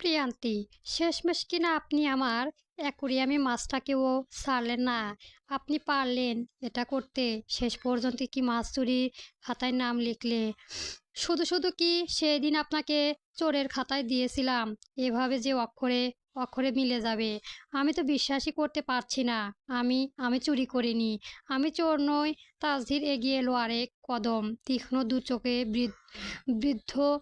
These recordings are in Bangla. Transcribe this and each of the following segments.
প্রিয়ান্তি, শেষমেশ কিনা আপনি আমার অ্যাকুরিয়ামে মাছটাকেও ছাড়লেন না। আপনি পারলেন এটা করতে। শেষ পর্যন্ত কি মাছ চুরির খাতায় নাম লিখলে? শুধু শুধু কি সেদিন আপনাকে চোরের খাতায় দিয়েছিলাম? এভাবে যে অক্ষরে অক্ষরে মিলে যাবে, আমি তো বিশ্বাসই করতে পারছি না। আমি আমি চুরি করিনি। আমি চোর নই। তাসজির এগিয়ে এলো আরেক কদম, তীক্ষ্ণ দু চোখে বৃদ্ধ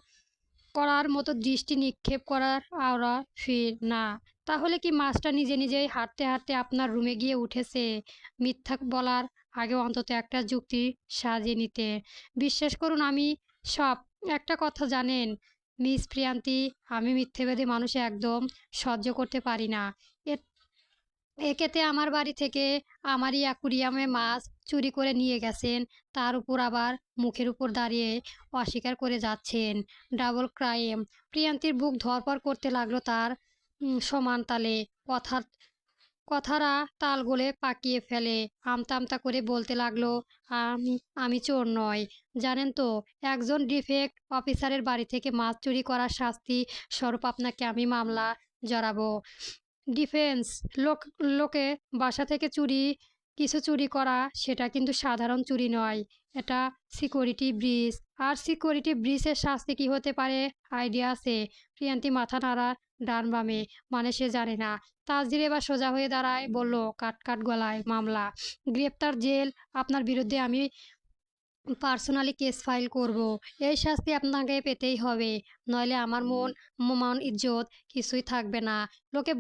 করার মতো দৃষ্টি নিক্ষেপ করার আওড়া ফির না। তাহলে কি মাছটা নিজে নিজেই হাঁটতে হাঁটতে আপনার রুমে গিয়ে উঠেছে? মিথ্যা বলার আগে অন্তত একটা যুক্তি সাজিয়ে নিতে। বিশ্বাস করুন, আমি সব। একটা কথা জানেন মিস প্রিয়ান্তি, আমি মিথ্যেবাদী মানুষ একদম সহ্য করতে পারি না। এ- একেতে আমার বাড়ি থেকে আমারই অ্যাকুরিয়ামে মাছ চুরি করে নিয়ে গেছেন, তার উপর আবার মুখের উপর দাঁড়িয়ে অস্বীকার করে যাচ্ছেন। Double crime. প্রিয়ান্তির বুক ধড়ফড় করতে লাগলো তার সমান তালে। কথার কথারা তাল গলে পাকিয়ে ফেলে। আমতা আমতা করে বলতে লাগলো, আমি আমি চোর নয়। জানেন তো, একজন ডিফেক্ট অফিসারের বাড়ি থেকে মাছ চুরি করার শাস্তি স্বরূপ আপনাকে আমি মামলা জড়াবো। ডিফেন্স লোক লোকে বাসা থেকে কিছু চুরি করা সেটা কিন্তু সাধারণ চুরি নয়। এটা সিকিউরিটি ব্রিচ। আর সিকিউরিটি ব্রিচের শাস্তি কি হতে পারে আইডিয়া আছে? প্রিয়ান্তি মাথা নাড়া ডান বামে, মানে সে জানে না। তাসজির এবার সোজা হয়ে দাঁড়ায়, বলল কাট কাট গলায়, মামলা, গ্রেপ্তার, জেল। আপনার বিরুদ্ধে আমি পার্সোনালি কেস ফাইল করব। এই শাস্তি আপনাকে পেতেই হবে, নইলে আমার মান ইজ্জত কিছুই থাকবে না। লোকে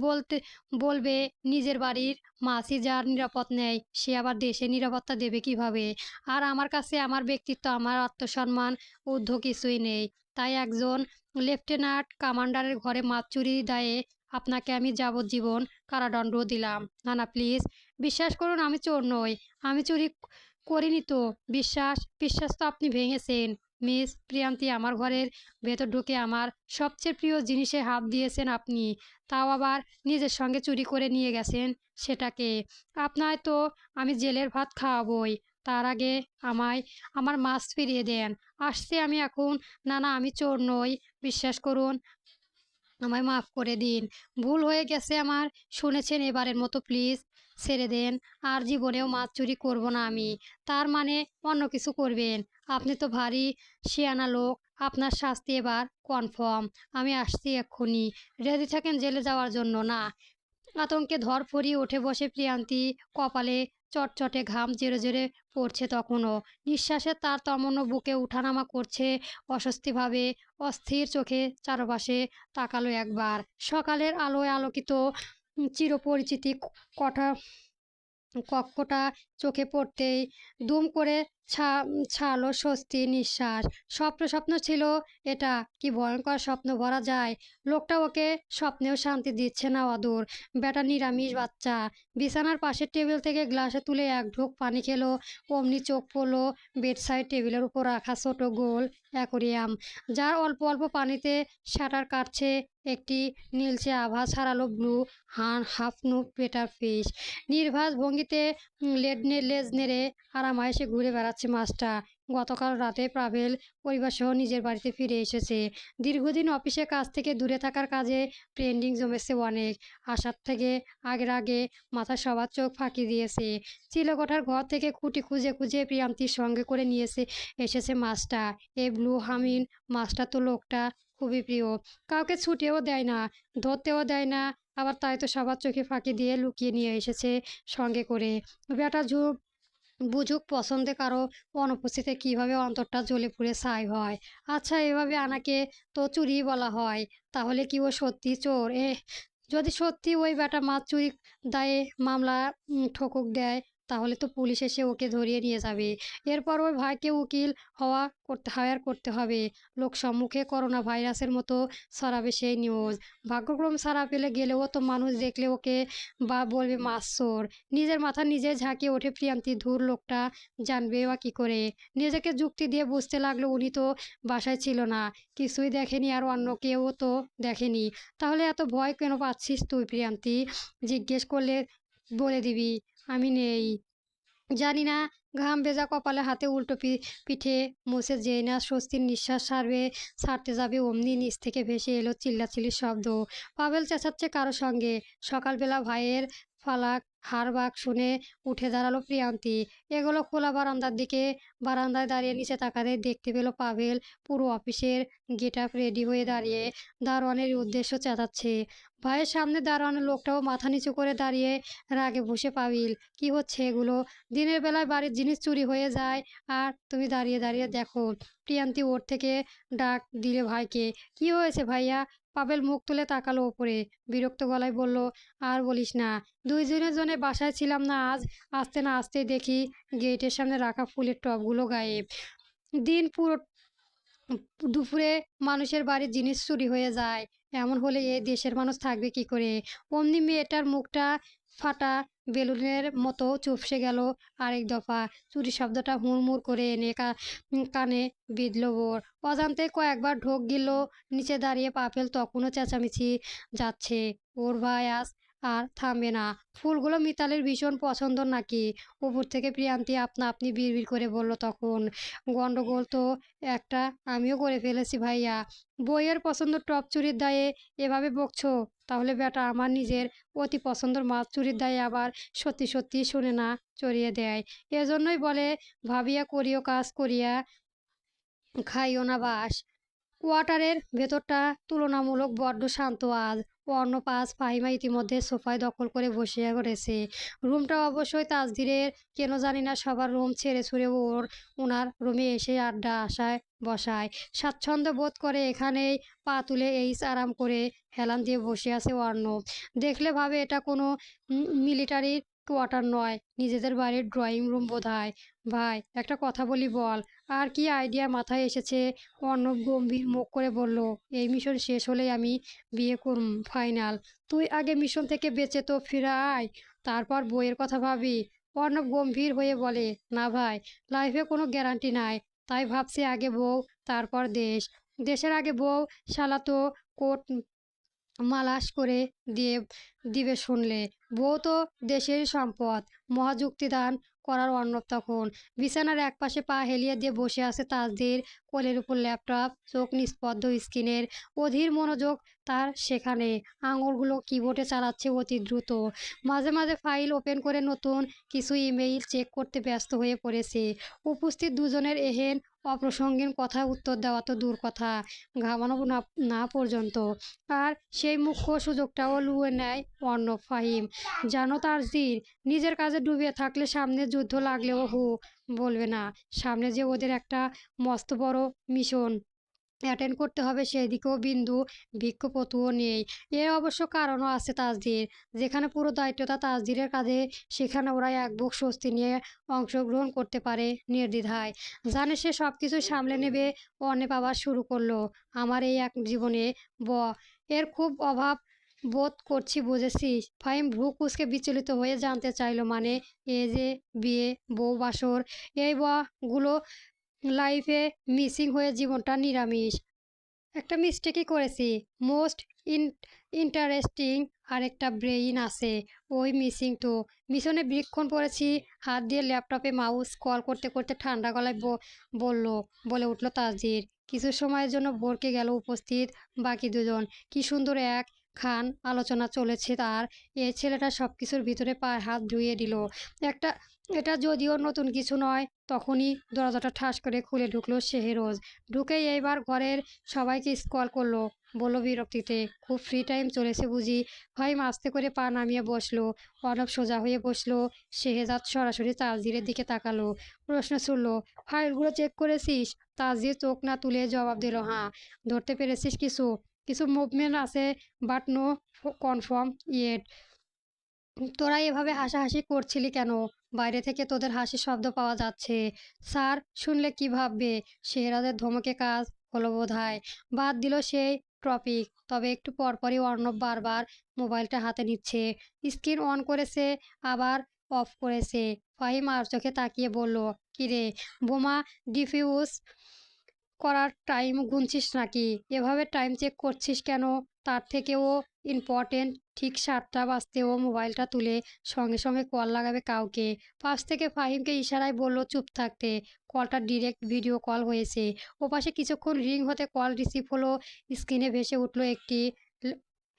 বলবে নিজের বাড়ির মাছই যার নিরাপদ নেই, সে আবার দেশে নিরাপত্তা দেবে কিভাবে? আর আমার কাছে আমার ব্যক্তিত্ব, আমার আত্মসম্মান ঊর্ধ্ব কিছুই নেই। তাই একজন লেফটেন্যান্ট কমান্ডারের ঘরে মাছ চুরির দায়ে আপনাকে আমি যাবজ্জীবন কারাদণ্ড দিলাম। না না, প্লিজ বিশ্বাস করুন, আমি চোর নই। আমি চুরি করিনি তো। বিশ্বাস বিশ্বাস তো আপনি ভেঙেছেন। মিস প্রিয়ান্তি, আমার ঘরের ভেতর ঢুকে আমার সবচেয়ে প্রিয় জিনিসে হাত দিয়েছেন আপনি, তাও আবার নিজের সঙ্গে চুরি করে নিয়ে গেছেন সেটাকে। আপনার তো আমি জেলের ভাত খাওয়াবই, তার আগে আমায় আমার মাছ ফিরিয়ে দেন। আসছি আমি এখন। না না, আমি চোর নই। বিশ্বাস করুন, আমায় মাফ করে দিন। ভুল হয়ে গেছে আমার। শুনেছেন, এবারের মতো প্লিজ ছেড়ে দেন। আর জীবনেও মাছ চুরি করব না আমি। তার মানে অন্য কিছু করবেন? আপনি তো ভারী শিয়ানা লোক। আপনার শাস্তি এবার কনফার্ম। আমি আসছি এক্ষুনি। রেডি থাকেন জেলে যাওয়ার জন্য। না। আতঙ্কে ধরফরিয়ে উঠে বসে প্রিয়ান্তি। কপালে চটচটে ঘাম জেরে জেরে পড়ছে তখনও। নিঃশ্বাসের তার তমন্য বুকে উঠানামা করছে অস্বস্তিভাবে। অস্থির চোখে চারপাশে তাকালো একবার। সকালের আলোয় আলোকিত চিরপরিচিতি কটা কক্ষটা চোখে পড়তেই দুম করে ছাড়লো স্বস্তির নিঃশ্বাস। স্বপ্ন স্বপ্ন ছিল এটা। কি ভয়ঙ্কর স্বপ্ন ভরা যায়। লোকটা ওকে স্বপ্নেও শান্তি দিচ্ছে না অদূর। বেটা নিরামিষ বাচ্চা। বিছানার পাশের টেবিল থেকে গ্লাসে তুলে এক ঢোক পানি খেলো। অমনি চোখ পড়লো বেডসাইড টেবিলের উপর রাখা ছোট গোল অ্যাকোরিয়াম, যার অল্প অল্প পানিতে সাঁতার কাটছে একটি নীলচে আভা ছাড়ালো ব্লু হাফ নুক পেটার ফিশ। নির্বাক ভঙ্গিতে লেজ নেড়ে আরামায়েশে ঘুরে বেড়াচ্ছে মাছটা। গতকাল রাতে পাভেল পরিবারসহ নিজের বাড়িতে ফিরে এসেছে। দীর্ঘদিন অফিসে কাজ থেকে দূরে থাকার কাজে পেন্ডিং জমেছে অনেক। আসার থেকে আগের আগে মাথা সবার চোখ ফাঁকি দিয়েছে। চিলেকোঠার ঘর থেকে খুঁটি খুঁজে খুঁজে প্রিয়ান্তির সঙ্গে করে নিয়েছে এসেছে মাছটা। এই ব্লু হামিন মাছটা তো লোকটা খুবই প্রিয়। কাউকে ছুটেও দেয় না, ধরতেও দেয় না। আবার তাই তো সবার চোখে ফাঁকি দিয়ে লুকিয়ে নিয়ে এসেছে সঙ্গে করে। বেটা বুঝুক পছন্দে কারো অনুপস্থিতিতে কিভাবে অন্তরটা জ্বলে পুড়ে ছাই হয়। আচ্ছা, এভাবে আনাকে তো চুরি বলা হয়। তাহলে কি ও সত্যি চোর? যদি সত্যি ওই বেটা মাছ চুরি দায়ে মামলা ঠুকুক দেয়, তাহলে তো পুলিশ এসে ওকে ধরিয়ে নিয়ে যাবে। এরপর ওই ভাইকে উকিল হায়ার করতে হবে। লোক সম্মুখে করোনা ভাইরাসের মতো ছড়াবে সেই নিউজ। ভাগ্যক্রম ছাড়া পেলে গেলেও তো মানুষ দেখলে ওকে বা বলবে মাছ চোর। নিজের মাথা নিজে ঝাঁকিয়ে ওঠে প্রিয়ান্তি। ধুর, লোকটা জানবে বা কী করে? নিজেকে যুক্তি দিয়ে বুঝতে লাগলো উনি তো বাসায় ছিল না, কিছুই দেখেনি, আর অন্য কেউ তো দেখেনি। তাহলে এত ভয় কেন পাচ্ছিস তুই প্রিয়ান্তি? জিজ্ঞেস করলে বলে দিবি আমি নেই। জানি না ঘাম ভেজা কপালে হাতে উল্টো পিঠে মুছে যেই না স্বস্তির নিঃশ্বাস ছাড়তে যাবে অমনি নিচ থেকে ভেসে এলো চিল্লাচিল্লির শব্দ। পাভেল চেঁচাচ্ছে কারো সঙ্গে। সকালবেলা ভাইয়ের ফালাক হাড়বাক শুনে উঠে দাঁড়ালো প্রিয়ান্তি। এগুলো খোলা বারান্দার দিকে। বারান্দায় দাঁড়িয়ে নিচে তাকাতে দেখতে পেল পাভেল পুরো অফিসের গেট আপ রেডি হয়ে দাঁড়িয়ে দারোয়ানের উদ্দেশ্য চেঁচাচ্ছে। ভাইয়ের সামনে দারোয়ানের লোকটাও মাথা নিচু করে দাঁড়িয়ে রাগে বসে। পাবিল, কি হচ্ছে এগুলো? দিনের বেলায় বাড়ির জিনিস চুরি হয়ে যায় আর তুমি দাঁড়িয়ে দাঁড়িয়ে দেখো। প্রিয়ান্তি ওর থেকে ডাক দিলে ভাইকে। কি হয়েছে ভাইয়া? পাবেল মুখ তুলে তাকালো ওপরে। বিরক্ত গলায় বলল, আর বলিস না, 2 দিনের জন্য বাসায় ছিলাম না আজ। আসতে না আসতেই দেখি গেটের সামনে রাখা ফুলের টবগুলো গায়েব। দিন পুরো দুপুরে মানুষের বাড়ির জিনিস চুরি হয়ে যায়। এমন হলে এ দেশের মানুষ থাকবে কি করে? অমনি মেয়েটার মুখটা ফাটা বেলুনের মতো চুপসে গেল। আরেক দফা চুরি শব্দটা হুড়মুড় করে এনে কানে বিঁধল ওর। অজান্তে কয়েকবার ঢোক গিল। নিচে দাঁড়িয়ে পাপেল তখনও চেঁচামেচি যাচ্ছে। ওর ভাই আজ আর থামবে না। ফুলগুলো মিতালির ভীষণ পছন্দ নাকি? উপর থেকে প্রিয়ান্তি আপনা আপনি বিড়বিড় করে বলল তখন। গন্ডগোল তো একটা আমিও করে ফেলেছি ভাইয়া। বইয়ের পছন্দ টপ চুরির দায়ে এভাবে বকছো? তাহলে বেটা আমার নিজের অতি পছন্দের মাছ চুরির দায়ে আবার সত্যি সত্যি শুনে না চড়িয়ে দেয়। এজন্যই বলে ভাবিয়া করিও কাজ করিয়া খাইও না বাস। কোয়ার্টারের ভেতরটা তুলনামূলক বড্ড শান্ত আজ। অর্ণব ফাহিমা ইতিমধ্যে সোফায় দখল করে বসে পড়েছে। রুমটা অবশ্যই তাসদিরের। কেন জানি না সবার রুম ছেড়ে ছুড়ে ওনার রুমে এসে আড্ডা আশায় বসায়। স্বাচ্ছন্দ্য বোধ করে এখানেই পা তুলে আরাম করে হেলান দিয়ে বসে আছে অর্ণব। দেখলে ভাবে এটা কোনো মিলিটারির কোয়ার্টার নয়, নিজেদের বাড়ির ড্রয়িং রুম বোধহয়। ভাই একটা কথা বলি বল। আর কি আইডিয়া মাথায় এসেছে? অর্ণব গম্ভীর মুখ করে বলল, এই মিশন শেষ হলেই আমি বিয়ে করুম, ফাইনাল। তুই আগে মিশন থেকে বেঁচে তো ফিরে আয়, তারপর বইয়ের কথা ভাবি। অর্ণব গম্ভীর হয়ে বলে, না ভাই, লাইফে কোনো গ্যারান্টি নাই। তাই ভাবছি আগে বউ, তারপর দেশ। দেশের আগে বউ। শালা তো কোট মালাস করে দিয়ে দিবে শুনলে। বউ তো দেশেরই সম্পদ। মহাযুক্তিদান করার অর্ণব তখন। বিছানার একপাশে পা হেলিয়ে দিয়ে বসে আছে তাসদির। কোলের উপর ল্যাপটপ, চোখ নিস্তব্ধ স্ক্রিনের। অধীর মনোযোগ তার সেখানে। আঙুলগুলো কিবোর্ডে চালাচ্ছে অতি দ্রুত। মাঝে মাঝে ফাইল ওপেন করে নতুন কিছু ইমেইল চেক করতে ব্যস্ত হয়ে পড়েছে। উপস্থিত দুজনের এহেন অপ্রাসঙ্গিক কথা উত্তর দেওয়া তো দূর কথা, ঘামানো না না পর্যন্ত। আর সেই মুখ্য সুযোগটাও লুয়ে নেয় অর্ণব। ফাহিম জানো তাসদির, নিজের কাজে ডুবে থাকলে সামনে যুদ্ধ লাগলেও বলবে না। সামনে যে ওদের একটা মস্ত বড় মিশন অ্যাটেন্ড করতে হবে, সেই দিকেও বিন্দু ভিক্ষুকপতুও নেই। এর অবশ্য কারণও আছে তাসদির। যেখানে পুরো দায়িত্বটা তাসদিরের কাঁধে, সেখানে ওরা এক বুক স্বস্তি নিয়ে অংশগ্রহণ করতে পারে নির্দ্বিধায়। জানে সে সব কিছুই সামলে নেবে। অর্ণব আবার শুরু করলো, আমার এই এক জীবনে ব এর খুব অভাব বোধ করছি বুঝেছিস? ফাহিম ভ্রু কুঁচকে বিচলিত হয়ে জানতে চাইলো, মানে এ যে বিয়ে, বউ, বাসর, এই গুলো লাইফে মিসিং হয়ে জীবনটা নিরামিষ। একটা মিস্টেকই করেছি। মোস্ট ইন ইন্টারেস্টিং আরেকটা ব্রেইন আছে ওই মিসিং তো। মিশনে বিলক্ষণ পড়েছি। হাত দিয়ে ল্যাপটপে মাউস কল করতে করতে ঠান্ডা গলায় বলল বলে উঠল তাসজির। কিছু সময়ের জন্য ভরকে গেল উপস্থিত বাকি দুজন। কি সুন্দর এক খান আলোচনা চলেছে তার। এই ছেলেটা সব কিছুর ভিতরে পায়ে হাত ধুয়ে দিল। একটা এটা যদিও নতুন কিছু নয়। তখনই দরজাটা ঠাস করে খুলে ঢুকলো শেহরোজ। ঢুকেই এইবার ঘরের সবাইকে স্কল করলো। বলল বিরক্তিতে, খুব ফ্রি টাইম চলেছে বুঝি? ফাহিম আস্তে করে পা নামিয়ে বসলো। অর্ণব সোজা হয়ে বসলো। শেহজাদ সরাসরি তাসদিরের দিকে তাকালো। প্রশ্ন ছুড়লো, ফাইলগুলো চেক করেছিস? তাসদির চোখ না তুলে জবাব দিল, হ্যাঁ। ধরতে পেরেছিস কিছু? কিছু মুভমেন্ট আছে, বাট নো কনফার্ম ইয়েট। তোরা এভাবে হাসাহাসি করছিলি কেন? বাইরে থেকে তোদের হাসির শব্দ পাওয়া যাচ্ছে। স্যার শুনলে কি ভাববে? শেহরাজের ধমকে কাজ হলো বোধহয়। বাদ দিল সেই টপিক। তবে একটু পরপরই অর্ণব বারবার মোবাইলটা হাতে নিচ্ছে। স্ক্রিন অন করেছে, আবার অফ করেছে। ফাহিম আর চোখে তাকিয়ে বলল, কিরে, বোমা ডিফিউজ করার টাইম গুনছিস নাকি? এভাবে টাইম চেক করছিস কেন? তার থেকেও ইম্পর্টেন্ট ঠিক ৭টা বাজতে ও মোবাইলটা তুলে সঙ্গে সঙ্গে কল লাগাবে কাউকে। পাশ থেকে ফাহিমকে ইশারায় বলল চুপ থাকতে। কলটা ডিরেক্ট ভিডিও কল হয়েছে। ওপাশে কিছুক্ষণ রিং হতে কল রিসিভ হলো। স্ক্রিনে ভেসে উঠল একটি ল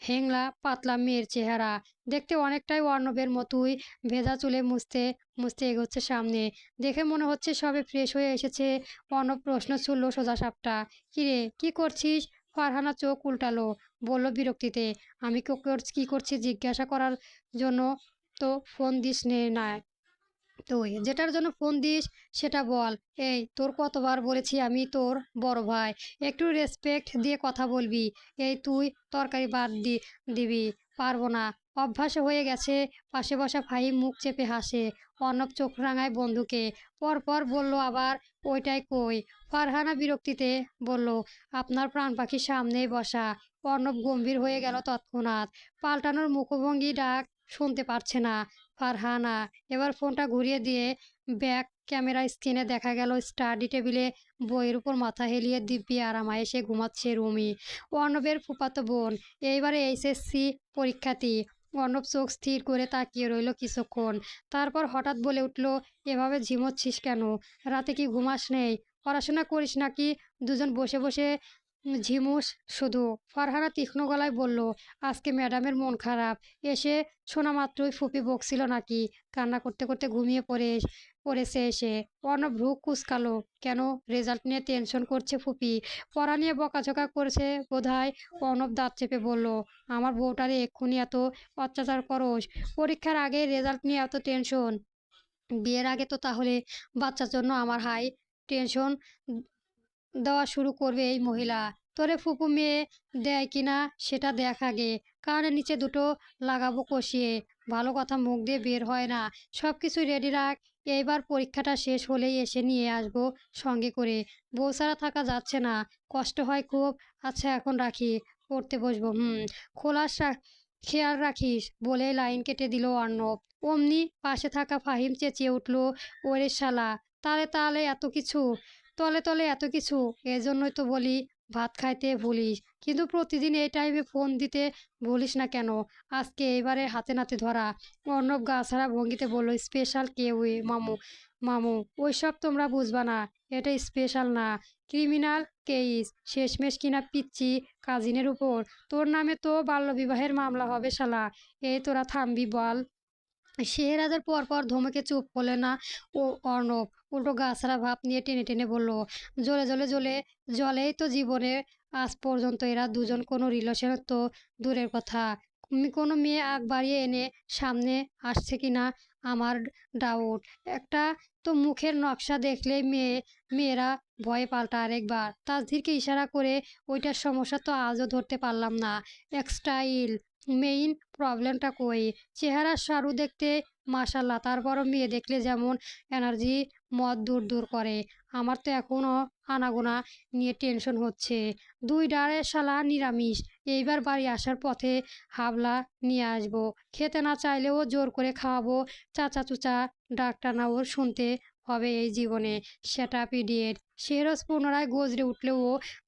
হ্যাংলা পাতলা মেয়ের চেহারা। দেখতে অনেকটাই অর্ণবের মতোই। ভেজা চুলে মুছতে মুছতে এগোচ্ছে সামনে। দেখে মনে হচ্ছে সবে ফ্রেশ হয়ে এসেছে। অর্ণব প্রশ্ন ছুড়ল সোজাসাপটা, "কিরে, কি করছিস?" ফারহানা চোখ উল্টালো। বলল বিরক্তিতে, "আমি কি করছি জিজ্ঞাসা করার জন্য তো ফোন দিস নে না। তুই যেটার জন্য ফোন দিস সেটা বল। এই তোর কতবার বলেছি আমি তোর বড় ভাই, একটু রেসপেক্ট দিয়ে কথা বলবি। এই তুই তরকারি বাদ দিবি। পারবো না, অভ্যাসে হয়ে গেছে।" পাশে বসা ফাহিম মুখ চেপে হাসে। অর্ণব চোখ রাঙায় বন্ধুকে। পরপর বলল আবার, "ওইটাই কই?" ফারহানা বিরক্তিতে বলল, "আপনার প্রাণ পাখির সামনেই বসা।" অর্ণব গম্ভীর হয়ে গেল তৎক্ষণাৎ। পাল্টানোর মুখভঙ্গি ডাক শুনতে পারছে না ফারহানা। এবার ফোনটা ঘুরিয়ে দিয়ে ব্যাক ক্যামেরা স্ক্রিনে দেখা গেল স্টাডি টেবিলে বইয়ের উপর মাথা হেলিয়ে দিব্যি আরামায়েশে ঘুমাচ্ছে রুমি, অর্ণবের ফুফাতো বোন। এইবারে এইচএসসি পরীক্ষার্থী। অর্ণব চোখ স্থির করে তাকিয়ে রইল কিছুক্ষণ। তারপর হঠাৎ বলে উঠল, "এভাবে ঝিমোচ্ছিস কেন? রাতে কি ঘুমাস নেই? পড়াশোনা করিস নাকি দুজন বসে বসে ঝিমুস শুধু?" ফারহানা তীক্ষ্ণ গলায় বলল, "আজকে ম্যাডামের মন খারাপ। এসে শোনা মাত্রই ফুপি বকছিল নাকি কান্না করতে করতে ঘুমিয়ে পড়েছে এসে।" অর্ণব ভ্রু কুঁচকালো। কেন, রেজাল্ট নিয়ে টেনশন করছে ফুপি? পড়া নিয়ে বকাঝকা করছে বোধহয়। অর্ণব দাঁত চেপে বলল, "আমার বউটারে এক্ষুনি এত অত্যাচার করস? পরীক্ষার আগে রেজাল্ট নিয়ে এত টেনশন? বিয়ের আগে তো তাহলে বাচ্চার জন্য আমার হাই টেনশন দেওয়া শুরু করবে এই মহিলা। তোরে ফুপু মেয়ে দেয় কিনা সেটা দেখ আগে। কানের নিচে দুটো লাগাবো কষিয়ে। ভালো কথা মুখ দিয়ে বের হয় না। সব কিছুই রেডি রাখ। এইবার পরীক্ষাটা শেষ হলেই এসে নিয়ে আসবো সঙ্গে করে। বউ ছাড়া থাকা যাচ্ছে না, কষ্ট হয় খুব। আচ্ছা এখন রাখি, পড়তে বসবো। খোলাস খেয়াল রাখিস।" বলে লাইন কেটে দিল অর্ণব। অমনি পাশে থাকা ফাহিম চেঁচিয়ে উঠল, "ওরে শালা, তালে তালে এত কিছু, তলে তলে এত কিছু! এজন্যই তো বলি ভাত খাইতে ভুলিস, কিন্তু প্রতিদিন এই টাইমে ফোন দিতে ভুলিস না কেন? আজকে এইবারে হাতে নাতে ধরা।" অর্ণব গা ছাড়া ভঙ্গিতে বলল, "স্পেশাল কেউ মামু, মামু ওইসব তোমরা বুঝবা না। এটা স্পেশাল না, ক্রিমিনাল কেস। শেষমেশ কিনা পিচ্চি কাজিনের উপর তোর নামে তো বাল্যবিবাহের মামলা হবে শালা। এই তোরা থামবি বল?" শেহরাজের পরপর ধমকে চুপ হলে না ও অর্ণব। উল্টো গাছড়া ভাব নিয়ে টেনে টেনে বলল, "জ্বলে জ্বলে জ্বলে জলেই তো জীবনে আজ পর্যন্ত এরা দুজন কোনো রিলেশন তো দূরের কথা, কোনো মেয়ে আগ বাড়িয়ে এনে সামনে আসছে কিনা আমার ডাউট। একটা তো মুখের নকশা দেখলেই মেয়েরা ভয়ে পাল্টা আরেকবার।" তাসধীরকে ইশারা করে, "ওইটার সমস্যা তো আজও ধরতে পারলাম না। এক্সটাইল মেইন প্রবলেমটা কই? চেহারা সারু দেখতে মাশাল্লাহ, তারপরও মেয়ে দেখলে যেমন এনার্জি মদ দূর দূর করে। আমার তো এখনও আনাগোনা নিয়ে টেনশন হচ্ছে। দুই ডাঁড়ে শালা নিরামিষ। এইবার বাড়ি আসার পথে হাবলা নিয়ে আসবো। খেতে না চাইলেও জোর করে খাওয়াবো। চাচা চুচা ডাকটা না ওর শুনতে হবে এই জীবনে। Set up idiot!" শেহরজ পুনরায় গজরে উঠলেও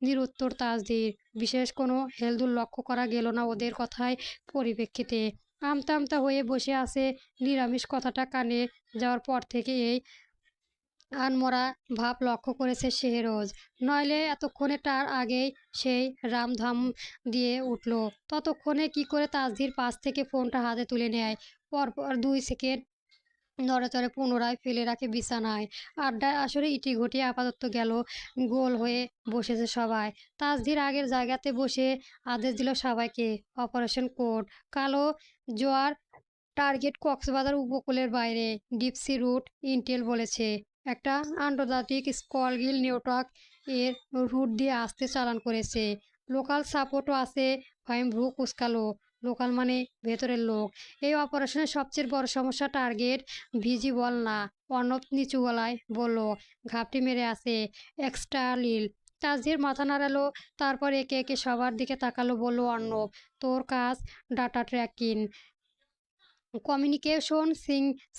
নিরুত্তর তাসদীর। বিশেষ কোনো হেলদোল লক্ষ্য করা গেল না ওদের কথায় পরিপ্রেক্ষিতে। আমতা আমতা হয়ে বসে আছে। নিরামিষ কথাটা কানে যাওয়ার পর থেকে এই আনমরা ভাব লক্ষ্য করেছে শেহরজ। নইলে এতক্ষণে তার আগেই সেই রামধাম দিয়ে উঠল। ততক্ষণে কি করে তাসদীর পাশ থেকে ফোনটা হাতে তুলে নেয়। পরপর 2 সেকেন্ড নড়েচড়ে পুনরায় ফেলে রাখে বিছানায়। আড্ডায় আসরে ইটিঘটি আপাতত গেল। গোল হয়ে বসেছে সবাই। তাসদীর আগের জায়গাতে বসে আদেশ দিল সবাইকে, "অপারেশন কোড, কালো জোয়ার টার্গেট কক্সবাজার উপকূলের বাইরে। ডিপসি রুট ইন্টেল বলেছে একটা আন্তর্জাতিক স্কলগিল নেটওয়ার্ক এর রুট দিয়ে আসতে চালান করেছে। লোকাল সাপোর্টও আছে।" ফাহিম ভ্রু কুঁচকালো। লোকাল মানে ভেতরের লোক? এই অপারেশনের সবচেয়ে বড় সমস্যা টার্গেট ভিজিবল না। অর্ণব নিচু গলায় বলল, "ঘাপটি মেরে আছে এক্সটার্লিল।" তাসদীর মাথা নাড়ালো। তারপর একে একে সবার দিকে তাকালো। বলল অর্ণব, "তোর কাজ ডাটা ট্র্যাকিং, কমিউনিকেশন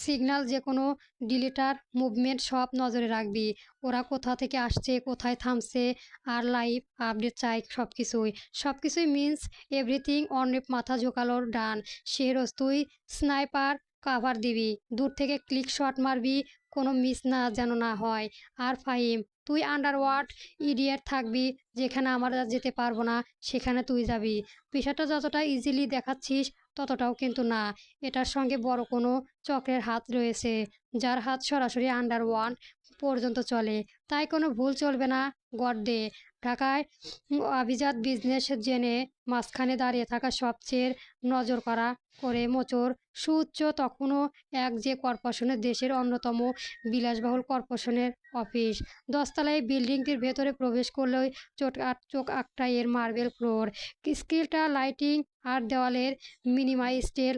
সিগন্যাল, যে কোনো ডিলিটার মুভমেন্ট সব নজরে রাখবি। ওরা কোথা থেকে আসছে, কোথায় থামছে, আর লাইভ আপডেট চাই সব কিছুই। সব কিছুই মিন্স এভরিথিং। অর্ণব মাথা ঝোঁকালো ডান। শেহরোজ, তুই স্নাইপার কাভার দিবি, দূর থেকে ক্লিক শট মারবি, কোনো মিস না যেন না হয়। আর ফাহিম, তুই আন্ডারওয়ার্ল্ড ইডিয়েট থাকবি, যেখানে আমরা যেতে পারবো না সেখানে তুই যাবি। বিষয়টা যতটা ইজিলি দেখাচ্ছিস ততটাও কিন্তু না। এটার সঙ্গে বড় কোনো চক্রের হাত রয়েছে, যার হাত সরাসরি আন্ডারওয়ার্ল্ড পর্যন্ত চলে। তাই কোনো ভুল চলবে না। গড্ডে ঢাকায় অভিজাত বিজনেস জেনে মাঝখানে দাঁড়িয়ে থাকা সবচেয়ে নজর করা করে মোচড় সুউচ্চ তখনও এক যে কর্পোরেশনের দেশের অন্যতম বিলাসবহুল কর্পোরেশনের অফিস। 10 তলায় বিল্ডিংটির ভেতরে প্রবেশ করলেই চোখ আটকায় এর মার্বেল ফ্লোর, স্কিলটা লাইটিং আর দেওয়ালের মিনিমাইস্টেল।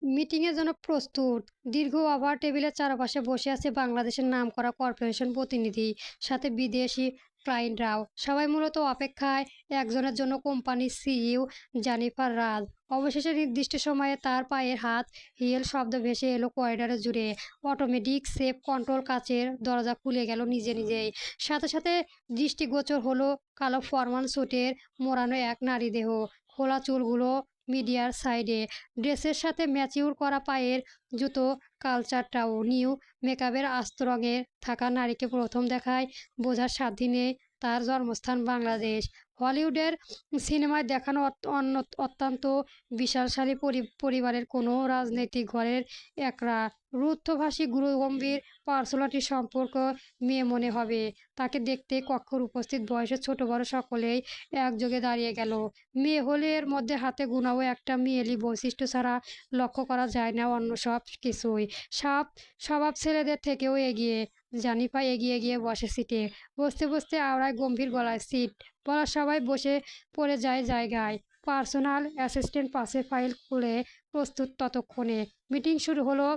মিটিংয়ের জন্য প্রস্তুত। দীর্ঘ ওভার টেবিলের চারপাশে বসে আছে বাংলাদেশের নামকরা কর্পোরেশন প্রতিনিধি, সাথে বিদেশি ক্লায়েন্টরাও। সবাই মূলত অপেক্ষায় একজনের জন্য, কোম্পানির সিইও জানিফার রাজ। অবশেষে নির্দিষ্ট সময়ে তার পায়ের হাত হিল শব্দ ভেসে এলো করিডোরে জুড়ে। অটোমেটিক সেফ কন্ট্রোল কাচের দরজা খুলে গেল নিজে নিজেই। সাথে সাথে দৃষ্টিগোচর হলো কালো ফরমাল স্যুটের মোড়ানো এক নারী দেহ, খোলা চুলগুলো মিডিয়ার সাইডে, ড্রেসের সাথে ম্যাচিউর করা পায়ের জুতো, কালচারটাও নিউ। মেকআপের আস্ত রঙের থাকা নারীকে প্রথম দেখায় বোঝার সাধ্যই নেই তার জন্মস্থান বাংলাদেশ। হলিউডের সিনেমায় দেখানো অত্যন্ত বিশালশালী পরিবারের কোনো রাজনৈতিক ঘরের একরা রুদ্ধভাষী গুরুগম্ভীর পার্সোনালিটি সম্পর্ক মেয়ে মনে হবে। তাকে দেখতে কক্ষের উপস্থিত বয়সের ছোট বড় সকলেই একযোগে দাঁড়িয়ে গেল। মেয়ে হলে এর মধ্যে হাতে গোনাও একটা মেয়েলি বৈশিষ্ট্য ছাড়া লক্ষ্য করা যায় না অন্য সব কিছুই। স্বভাব ছেলেদের থেকেও এগিয়ে। জানিফা এগিয়ে গিয়ে বসে সিটে। বসতে বসতে আওড়ায় গম্ভীর গলায়, সিট বলা সবাই বসে পড়ে যায় জায়গায়। পার্সোনাল অ্যাসিস্ট্যান্ট পাশে ফাইল খুলে প্রস্তুত। ততক্ষণে মিটিং শুরু হলো।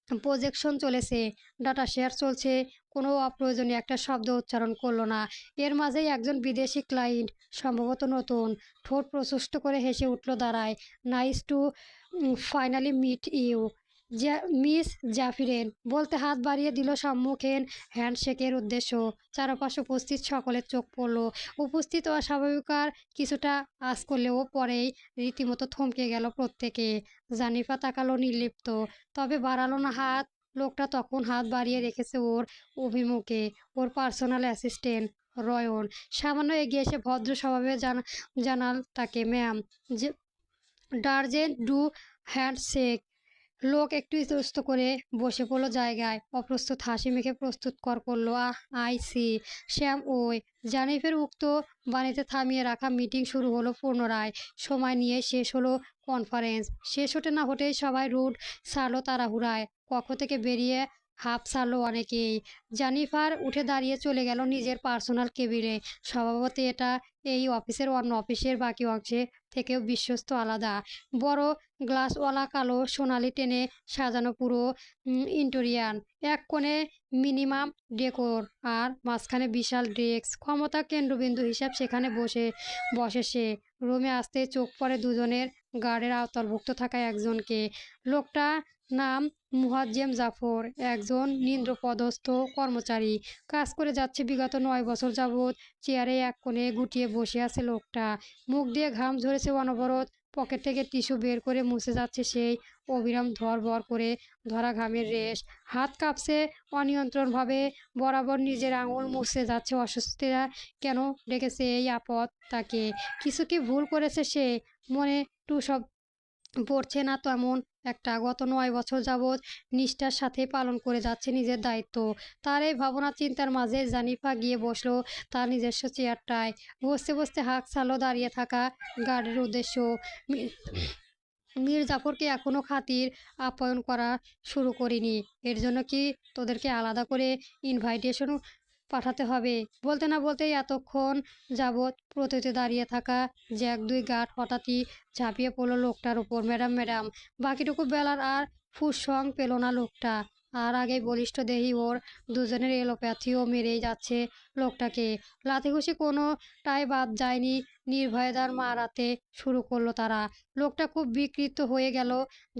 প্রজেকশন চলেছে, ডাটা শেয়ার চলছে। কোনো অপ্রয়োজনীয় একটা শব্দ উচ্চারণ করলো না। এর মাঝেই একজন বিদেশি ক্লায়েন্ট, সম্ভবত নতুন, ঠোঁট প্রশস্ত করে হেসে উঠল দাঁড়ায়। Nice to finally meet you miss Jafrin বলতে হাত বাড়িয়ে দিল সম্মুখীন হ্যান্ডশেকের উদ্দেশ্য। চারপাশ উপস্থিত সকলের চোখ পড়ল। উপস্থিত অস্বাভাবিকার কিছুটা আঁচ করলেও পরেই রীতিমতো থমকে গেল প্রত্যেকে। জানিফা তাকালো নির্লিপ্ত, তবে বাড়ালো না হাত। লোকটা তখন হাত বাড়িয়ে রেখেছে ওর অভিমুখে। ওর পার্সোনাল অ্যাসিস্ট্যান্ট রয়ন সামান্য এগিয়ে এসে ভদ্র স্বভাবে জানাল তাকে, ম্যাম, যে ডার্জেন্ট ডু হ্যান্ডশেক। লোক একটু ইতস্ত করে বসে পড়লো জায়গায়, অপ্রস্তুত হাসি মেখে প্রস্তুত করলো। আই সি শ্যাম, ওই। জানিফের উক্ত বাণীতে থামিয়ে রাখা মিটিং শুরু হলো পুনরায়। সময় নিয়ে শেষ হলো কনফারেন্স। শেষ হতে না হতেই সবাই রুট ছাড়লো তাড়াহুড়ায়। কক্ষ থেকে বেরিয়ে হাঁপ ছাড়লো অনেকেই। জানিফার উঠে দাঁড়িয়ে চলে গেল নিজের পার্সোনাল কেবিনে। স্বভাবতই এটা এই অফিসের অন্য অফিসের বাকি অংশে থেকেও বিশ্বস্ত আলাদা। বড় গ্লাসওয়ালা কালো সোনালি টেনে সাজানো পুরো ইন্টেরিয়ার। এক কোণে মিনিমাম ডেকোর, আর মাঝখানে বিশাল ডেস্ক, ক্ষমতা কেন্দ্রবিন্দু হিসাব সেখানে বসে সে। রুমে আসতেই চোখ পড়ে দুজনের গার্ডের আওতাভুক্ত থাকা একজনকে। লোকটা নাম মুয়াজ্জেম জাফর, একজন নিম্নপদস্থ কর্মচারী। কাজ করে যাচ্ছে বিগত 9 বছর যাবৎ। চেয়ারে এক কোণে গুটিয়ে বসে আছে লোকটা। মুখ দিয়ে ঘাম ঝরেছে অনবরত। পকেট থেকে টিস্যু বের করে মুছে যাচ্ছে সেই অবিরাম ধরবর করে ধরা ঘামের রেশ। হাত কাঁপছে অনিয়ন্ত্রণভাবে। বরাবর নিজের আঙুল মুছে যাচ্ছে। অস্বস্তিরা কেন ডেকেছে এই আপদ তাকে? কিছু কি ভুল করেছে সে? মনে সব পড়ছে না তেমন একটা। গত 9 বছর যাবৎ নিষ্ঠার সাথে পালন করে যাচ্ছে নিজের দায়িত্ব। তার এই ভাবনা চিন্তার মাঝে জানিফা গিয়ে বসলো তার নিজস্ব চেয়ারটায়। বসতে বসতে হাঁক ছাড়লো দাঁড়িয়ে থাকা গার্ডের উদ্দেশ্য। মীর জাফরকে এখনো খাতির আপ্যায়ন করা শুরু করিনি। এর জন্য কি তোদেরকে আলাদা করে ইনভাইটেশন পাঠাতে হবে? বলতে না বলতেই এতক্ষণ যাবৎ প্রতিতে দাঁড়িয়ে থাকা যে 1-2 গার্ড হঠাৎই ঝাঁপিয়ে পড়লো লোকটার উপর। Madam, madam. বাকিটুকু বেলার আর ফুসসং পেল না লোকটা। আর আগেই বলিষ্ঠ দেহি ওর দুজনের এলোপ্যাথিও মেরেই যাচ্ছে লোকটাকে। লাথিঘুষি কোনোটাই বাদ যায়নি নির্ভয়ে মারাতে শুরু করলো তারা। লোকটা খুব বিকৃত হয়ে গেল,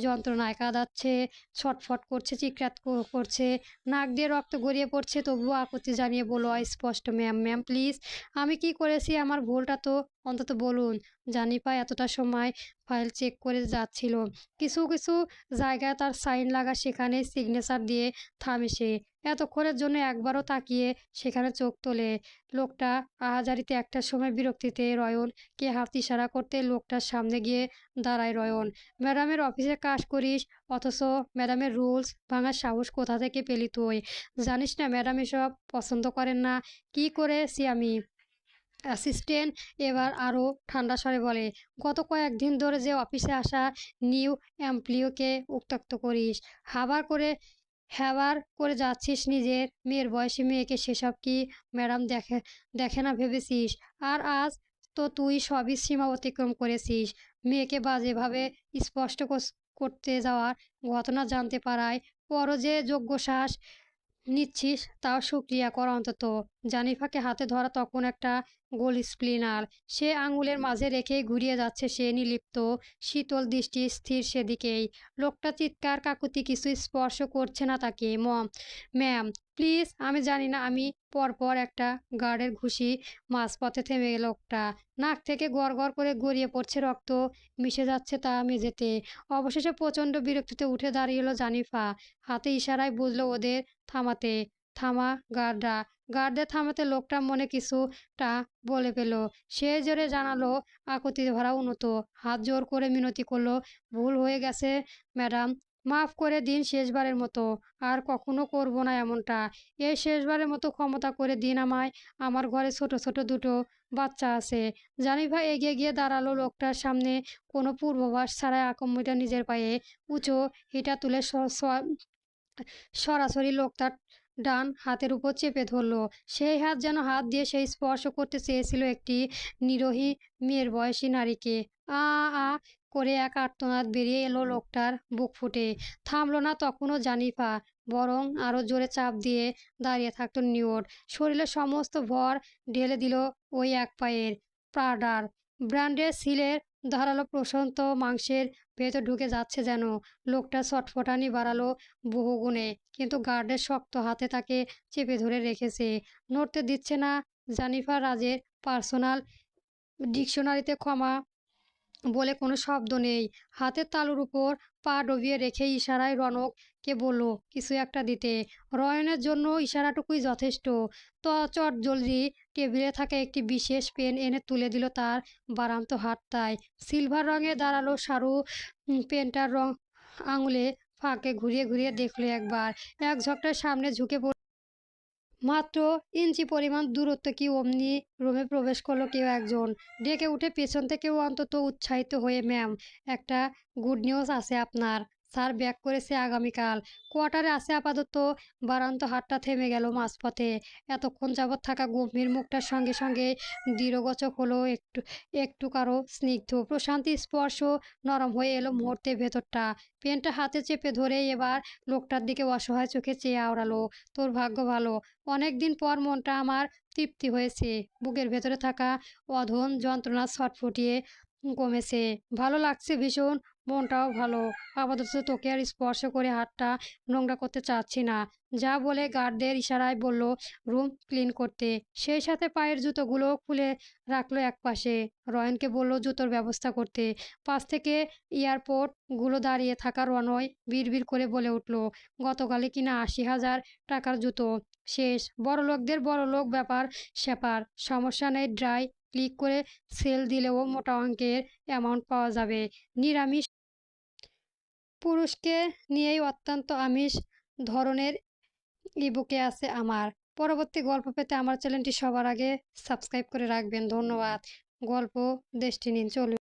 যন্ত্রণায় কাঁদাচ্ছে, ছটফট করছে, চিৎকার করছে, নাক দিয়ে রক্ত গড়িয়ে পড়ছে, তবুও আকুতি জানিয়ে বলল অস্পষ্ট, ম্যাম ম্যাম প্লিজ, আমি কি করেছি, আমার ভুলটা তো অন্তত বলুন। জানিফা এতটা সময় ফাইল চেক করে যাচ্ছিল। কিছু কিছু জায়গায় তার সাইন লাগা, সেখানে সিগনেচার দিয়ে থামে সে। এতক্ষণের জন্য একবারও তাকিয়ে সেখানে চোখ তোলে। লোকটা আহাজারিতে একটার সময় বিরক্তিতে রয়নকে হাত ইশারা করতে লোকটার সামনে গিয়ে দাঁড়ায় রয়ন। ম্যাডামের অফিসে কাজ করিস, অথচ ম্যাডামের রুলস ভাঙার সাহস কোথা থেকে পেলি তুই? জানিস না ম্যাডাম এসব পছন্দ করেন না? কি করেছি আমি? অ্যাসিস্ট্যান্ট এবার আরও ঠান্ডা স্বরে বলে, গত কয়েকদিন ধরে যে অফিসে আসা নিউ এমপ্লয়িকে উত্ত্যক্ত করিস, হ্যাবার করে যাচ্ছিস নিজের মেয়ের বয়সী মেয়েকে, সেসব কি ম্যাডাম দেখে দেখে না ভেবেছিস? আর আজ তো তুই সবই সীমা অতিক্রম করেছিস। মেয়েকে বাজেভাবে স্পষ্ট করতে যাওয়ার ঘটনা জানতে পারায় পরও যে যোগ্য শ্বাস নিচ্ছিস তাও শুকরিয়া কর অন্তত। জানিফাকে হাতে ধরা তখন একটা গোল স্প্লিনার, সে আঙুলের মাঝে রেখেই ঘুরিয়ে যাচ্ছে সে, নির্লিপ্ত শীতল দৃষ্টি স্থির সেদিকেই। লোকটা চিৎকার কাকুতি কিছু স্পর্শ করছে না তাকে। ম্যাম প্লিজ, আমি জানি না। আমি পরপর একটা গার্ডের ঘুষি, মাঝপথে থেমে গেল লোকটা। নাক থেকে গড় গড় করে গড়িয়ে পড়ছে রক্ত, মিশে যাচ্ছে তা মেঝেতে। অবশেষে প্রচণ্ড বিরক্তিতে উঠে দাঁড়িয়ে এলো জানিফা, হাতে ইশারায় বুঝলো ওদের থামাতে। থামা গার্ডদের থামাতে লোকটা মনে কিছুটা বলে পেল। সে জোরে জানালো, আকুতি ভরা উন্নত হাত জোর করে মিনতি করলো, ভুল হয়ে গেছে ম্যাডাম, মাফ করে দিন শেষবারের মতো, আর কখনো করব না এমনটা। এই শেষবারের মতো ক্ষমতা করে দিন আমায়, আমার ঘরে ছোট ছোট দুটো বাচ্চা আছে। জানিফা এগিয়ে গিয়ে দাঁড়ালো লোকটার সামনে, কোনো পূর্বাভাস ছাড়াই আকম্মিটা নিজের পায়ে উঁচু হিটা তুলে সরাসরি লোকটার ডান হাতের উপর চেপে ধরলো। সেই হাত যেন হাত দিয়ে সেই স্পর্শ করতে চেয়েছিল একটি নিরীহ মেয়ের বয়সী নারীকে। আ আ করে এক আর্তনাদ বেরিয়ে এলো লোকটার বুক ফুটে। থামলো না তখনও জানিফা, বরং আরো জোরে চাপ দিয়ে দাঁড়িয়ে থাকতো নিউড। শরীরের সমস্ত ভর ঢেলে দিল ওই এক পায়ের। প্রাডার ব্র্যান্ডের সিলের ধারালো প্রশান্ত মাংসের ভেতর ঢুকে যাচ্ছে যেন। লোকটা ছটফটানি বাড়ালো বহুগুণে, কিন্তু গার্ডের শক্ত হাতে তাকে চেপে ধরে রেখেছে, নড়তে দিচ্ছে না। জানিফার রাজের পার্সোনাল ডিকশনারিতে ক্ষমা বলে কোনো শব্দ নেই। হাতের তালুর উপর পা ডবিয়ে রেখে ইশারায় রনককে বলল কিছু একটা দিতে। রয়নের জন্য ইশারাটুকুই যথেষ্ট। চট জলদি টেবিলে থাকা একটি বিশেষ পেন এনে তুলে দিল তার বারান্ত হাতটায়। সিলভার রঙে দাঁড়ালো সারু পেনটার রং আঙুলে ফাঁকে ঘুরিয়ে ঘুরিয়ে দেখলো একবার, এক ঝকটার সামনে ঝুঁকে পড়ল। মাত্র ইঞ্চি পরিমাণ দূরত্ব কি অমনি রুমে প্রবেশ করলো কেউ একজন। ডেকে উঠে পেছন থেকেও অন্তত উৎসাহিত হয়ে, ম্যাম একটা গুড নিউজ আছে আপনার, স্যার ব্যাক করেছে আগামীকাল, কোয়ার্টারে আছে আপাতত। বারান্ত হাতটা থেমে গেল মাঝপথে। এতক্ষণ যাবৎ থাকা গম্ভীর মুখটার সঙ্গে সঙ্গে দৃঢ়গোচর হলো একটু একটু কারো স্নিগ্ধ প্রশান্তি স্পর্শ, নরম হয়ে এলো মুহূর্তে ভেতরটা। পেনটা হাতে চেপে ধরে এবার লোকটার দিকে অসহায় চোখে চেয়ে আওড়ালো, তোর ভাগ্য ভালো, অনেক দিন পর মনটা আমার তৃপ্তি হয়েছে। বুকের ভেতরে থাকা অধন যন্ত্রণা ছটফটিয়ে কমেছে। ভালো লাগছে ভীষণ, মনটাও ভালো। আপাতত তোকে আর স্পর্শ করে হাতটা নোংরা করতে চাচ্ছি না। যা বলে গার্ডদের ইশারায় বলল রুম ক্লিন করতে। সেই সাথে পায়ের জুতোগুলো খুলে রাখলো একপাশে। রয়নকে বলল জুতোর ব্যবস্থা করতে। পাশ থেকে এয়ারপোর্টগুলো দাঁড়িয়ে থাকা রনয় বিড়বিড় করে বলে উঠল, গতকালই কিনা ৮০,০০০ টাকার জুতো শেষ। বড়লোকদের বড়লোক ব্যাপার স্যাপার, সমস্যা নেই, ড্রাই ক্লিক করে সেল দিলেও মোটা অঙ্কের অ্যামাউন্ট পাওয়া যাবে। নিরামিষ পুরুষকে নিয়েই অত্যন্ত আমিষ ধরনের ইবুকে আছে আমার। পরবর্তী গল্প পেতে আমার চ্যানেলটি সবার আগে সাবস্ক্রাইব করে রাখবেন। ধন্যবাদ। গল্প দেশটি নিন চলুন।